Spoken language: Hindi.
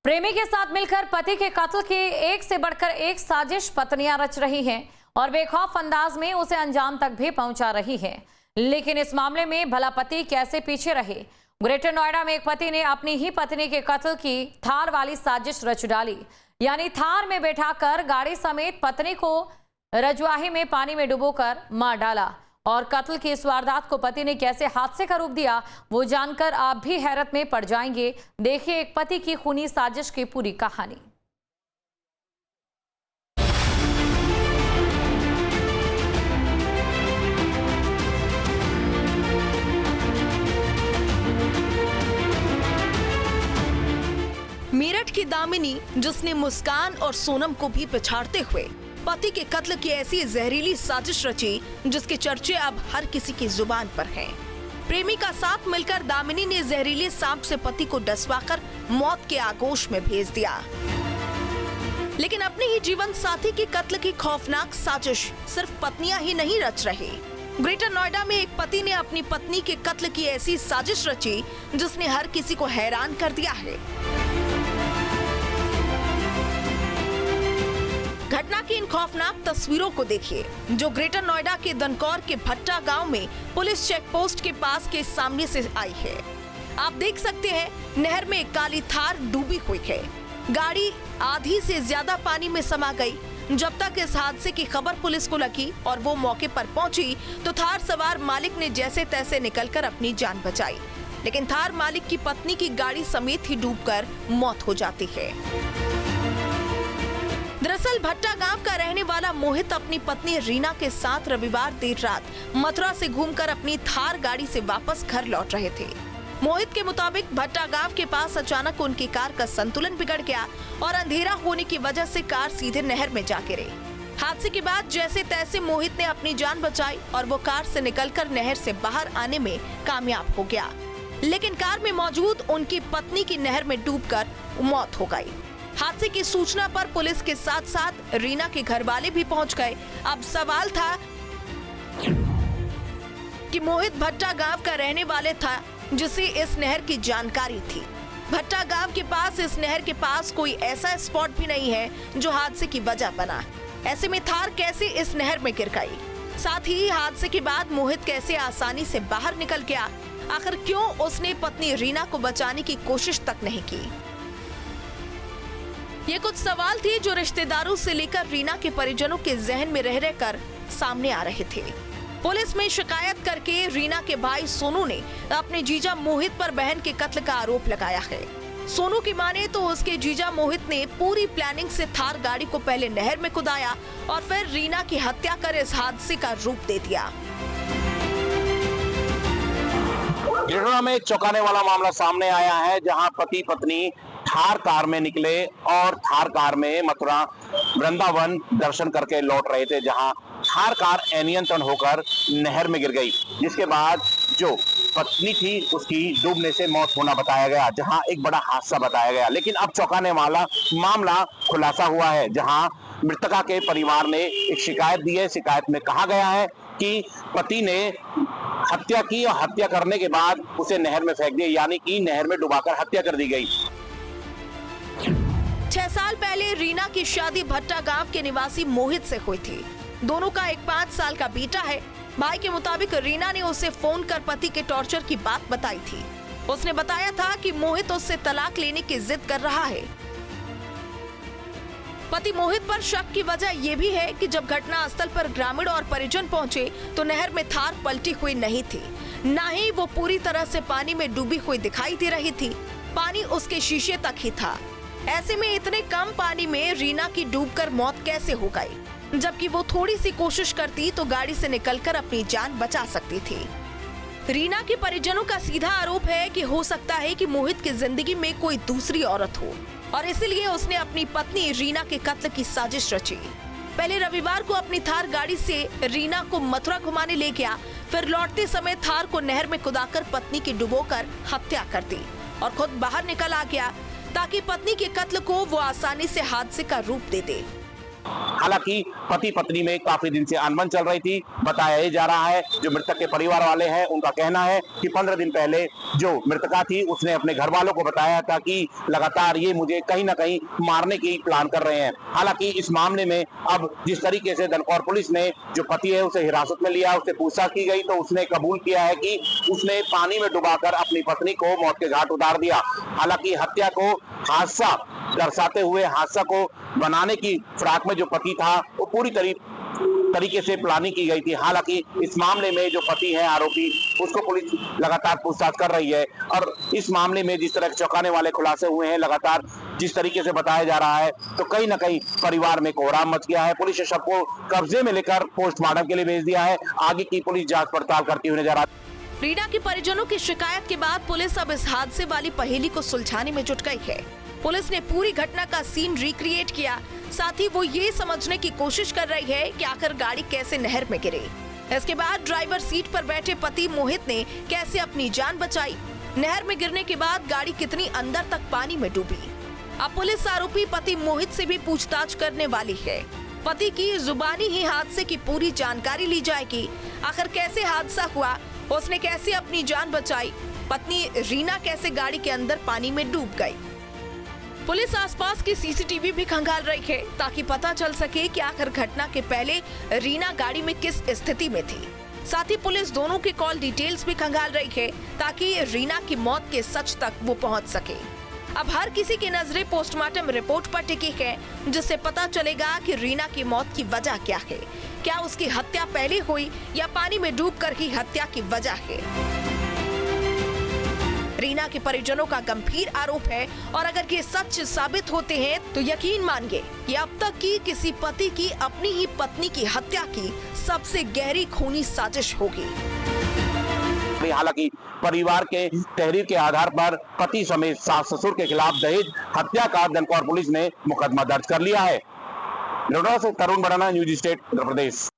प्रेमी के साथ मिलकर पति के कत्ल की एक से बढ़कर एक साजिश पत्नियां रच रही हैं और बेखौफ अंदाज में उसे अंजाम तक भी पहुंचा रही है। लेकिन इस मामले में भला पति कैसे पीछे रहे। ग्रेटर नोएडा में एक पति ने अपनी ही पत्नी के कत्ल की थार वाली साजिश रच डाली। यानी थार में बैठाकर गाड़ी समेत पत्नी को रजवाही में पानी में डुबोकर मार डाला। और कत्ल की इस वारदात को पति ने कैसे हादसे का रूप दिया, वो जानकर आप भी हैरत में पड़ जाएंगे। देखिए एक पति की खूनी साजिश की पूरी कहानी। मेरठ की दामिनी, जिसने मुस्कान और सोनम को भी पछाड़ते हुए पति के कत्ल की ऐसी जहरीली साजिश रची, जिसके चर्चे अब हर किसी की जुबान पर हैं। प्रेमी का साथ मिलकर दामिनी ने जहरीले सांप से पति को डसवाकर मौत के आगोश में भेज दिया। लेकिन अपने ही जीवन साथी के कत्ल की खौफनाक साजिश सिर्फ पत्नियां ही नहीं रच रही। ग्रेटर नोएडा में एक पति ने अपनी पत्नी के कत्ल की ऐसी साजिश रची, जिसने हर किसी को हैरान कर दिया है। घटना की इन खौफनाक तस्वीरों को देखिए, जो ग्रेटर नोएडा के दनकौर के भट्टा गांव में पुलिस चेक पोस्ट के पास के सामने से आई है। आप देख सकते हैं नहर में एक काली थार डूबी हुई है। गाड़ी आधी से ज्यादा पानी में समा गई। जब तक इस हादसे की खबर पुलिस को लगी और वो मौके पर पहुंची तो थार सवार मालिक ने जैसे तैसे निकलकर अपनी जान बचाई। लेकिन थार मालिक की पत्नी की गाड़ी समेत ही डूबकर मौत हो जाती है। दरअसल भट्टा गांव का रहने वाला मोहित अपनी पत्नी रीना के साथ रविवार देर रात मथुरा से घूमकर अपनी थार गाड़ी से वापस घर लौट रहे थे। मोहित के मुताबिक भट्टा गांव के पास अचानक उनकी कार का संतुलन बिगड़ गया और अंधेरा होने की वजह से कार सीधे नहर में जा गिरी। हादसे के बाद जैसे तैसे मोहित ने अपनी जान बचाई और वो कार से निकलकर नहर से बाहर आने में कामयाब हो गया। लेकिन कार में मौजूद उनकी पत्नी की नहर में डूबकर मौत हो गई। हादसे की सूचना पर पुलिस के साथ साथ रीना के घर वाले भी पहुंच गए। अब सवाल था कि मोहित भट्टा गांव का रहने वाले था, जिसे इस नहर की जानकारी थी। भट्टा गांव के पास इस नहर के पास कोई ऐसा स्पॉट भी नहीं है जो हादसे की वजह बना। ऐसे में थार कैसे इस नहर में गिर गई? साथ ही हादसे के बाद मोहित कैसे आसानी से बाहर निकल गया? आखिर क्यों उसने पत्नी रीना को बचाने की कोशिश तक नहीं की? ये कुछ सवाल थे जो रिश्तेदारों से लेकर रीना के परिजनों के जहन में रह रहकर सामने आ रहे थे। पुलिस में शिकायत करके रीना के भाई सोनू ने अपने जीजा मोहित पर बहन के कत्ल का आरोप लगाया है। सोनू की माने तो उसके जीजा मोहित ने पूरी प्लानिंग से थार गाड़ी को पहले नहर में कुदाया और फिर रीना की हत्या कर इस हादसे का रूप दे दिया। गिरडा में एक चौंकाने वाला मामला सामने आया है, जहां पति पत्नी थार कार में निकले और थार कार में मथुरा वृंदावन दर्शन करके लौट रहे थे, जहां थार कार अनियंत्रण होकर नहर में गिर गई, जिसके बाद जो पत्नी थी उसकी डूबने से मौत होना बताया गया, जहां एक बड़ा हादसा बताया गया। लेकिन अब चौंकाने वाला मामला खुलासा हुआ है, जहां मृतका के परिवार ने एक शिकायत दी है। शिकायत में कहा गया है कि पति ने हत्या की और हत्या करने के बाद उसे नहर में फेंक दिया, यानी कि नहर में डुबाकर हत्या कर दी गई। 6 साल पहले रीना की शादी भट्टा गांव के निवासी मोहित से हुई थी। दोनों का एक 5 साल का बेटा है। भाई के मुताबिक रीना ने उसे फोन कर पति के टॉर्चर की बात बताई थी। उसने बताया था कि मोहित उससे तलाक लेने की जिद कर रहा है। पति मोहित पर शक की वजह यह भी है कि जब घटना स्थल पर ग्रामीण और परिजन पहुंचे तो नहर में थार पलटी हुई नहीं थी, न ही वो पूरी तरह से पानी में डूबी हुई दिखाई दे रही थी। पानी उसके शीशे तक ही था। ऐसे में इतने कम पानी में रीना की डूबकर मौत कैसे हो गई? जबकि वो थोड़ी सी कोशिश करती तो गाड़ी से निकलकर अपनी जान बचा सकती थी। रीना के परिजनों का सीधा आरोप है कि हो सकता है कि मोहित की जिंदगी में कोई दूसरी औरत हो और इसलिए उसने अपनी पत्नी रीना के कत्ल की साजिश रची। पहले रविवार को अपनी थार गाड़ी से रीना को मथुरा घुमाने ले गया, फिर लौटते समय थार को नहर में कुदाकर पत्नी की डुबोकर हत्या कर दी और खुद बाहर निकल आ गया, ताकि पत्नी के कत्ल को वो आसानी से हादसे का रूप दे दे। हालांकि पति पत्नी में काफी दिन से अनबन चल रही थी। बताया ही जा रहा है, जो मृतक के परिवार वाले हैं उनका कहना है कि 15 दिन पहले जो मृतका थी उसने अपने घर वालों को बताया था कि लगातार ये मुझे कहीं ना कहीं मारने की प्लान कर रहे हैं। हालांकि इस मामले में अब जिस तरीके से दनकौर पुलिस ने जो पति है उसे हिरासत में लिया, उससे पूछताछ की गई तो उसने कबूल किया है कि उसने पानी में डुबाकर अपनी पत्नी को मौत के घाट उतार दिया। हालांकि हत्या को हादसा दर्शाते हुए हादसा को बनाने की फिराक में जो पति था वो पूरी तरीके से प्लानिंग की गई थी। हालांकि इस मामले में जो पति है आरोपी, उसको पुलिस लगातार पूछताछ कर रही है और इस मामले में जिस तरह चौंकाने वाले खुलासे हुए हैं, लगातार जिस तरीके से बताया जा रहा है, तो कहीं ना कहीं परिवार में कोहराम मच गया है। पुलिस शव को कब्जे में लेकर पोस्टमार्टम के लिए भेज दिया है। आगे की पुलिस जांच पड़ताल करती हुई नजर आ रही है। रीना के परिजनों की शिकायत के बाद पुलिस अब इस हादसे वाली पहेली को सुलझाने में जुट गई है। पुलिस ने पूरी घटना का सीन रिक्रिएट किया, साथ ही वो ये समझने की कोशिश कर रही है कि आखिर गाड़ी कैसे नहर में गिरी। इसके बाद ड्राइवर सीट पर बैठे पति मोहित ने कैसे अपनी जान बचाई, नहर में गिरने के बाद गाड़ी कितनी अंदर तक पानी में डूबी। अब पुलिस आरोपी पति मोहित से भी पूछताछ करने वाली है। पति की जुबानी ही हादसे की पूरी जानकारी ली जाएगी। आखिर कैसे हादसा हुआ, उसने कैसे अपनी जान बचाई, पत्नी रीना कैसे गाड़ी के अंदर पानी में डूब गई। पुलिस आसपास की सीसीटीवी भी खंगाल रही है ताकि पता चल सके कि आखिर घटना के पहले रीना गाड़ी में किस स्थिति में थी। साथ ही पुलिस दोनों के कॉल डिटेल्स भी खंगाल रही है ताकि रीना की मौत के सच तक वो पहुंच सके। अब हर किसी की नजरें पोस्टमार्टम रिपोर्ट पर टिकी है, जिससे पता चलेगा कि रीना की मौत की वजह क्या है। क्या उसकी हत्या पहले हुई या पानी में डूबकर ही हत्या की वजह है। रीना के परिजनों का गंभीर आरोप है और अगर ये सच साबित होते हैं तो यकीन मानिए ये अब तक की किसी पति की अपनी ही पत्नी की हत्या की सबसे गहरी खूनी साजिश होगी। हालांकि परिवार के तहरीर के आधार पर पति समेत सास ससुर के खिलाफ दहेज हत्या का दनकौर पुलिस ने मुकदमा दर्ज कर लिया है। नोएडा से तरुण बड़ाना, न्यूज स्टेट उत्तर प्रदेश।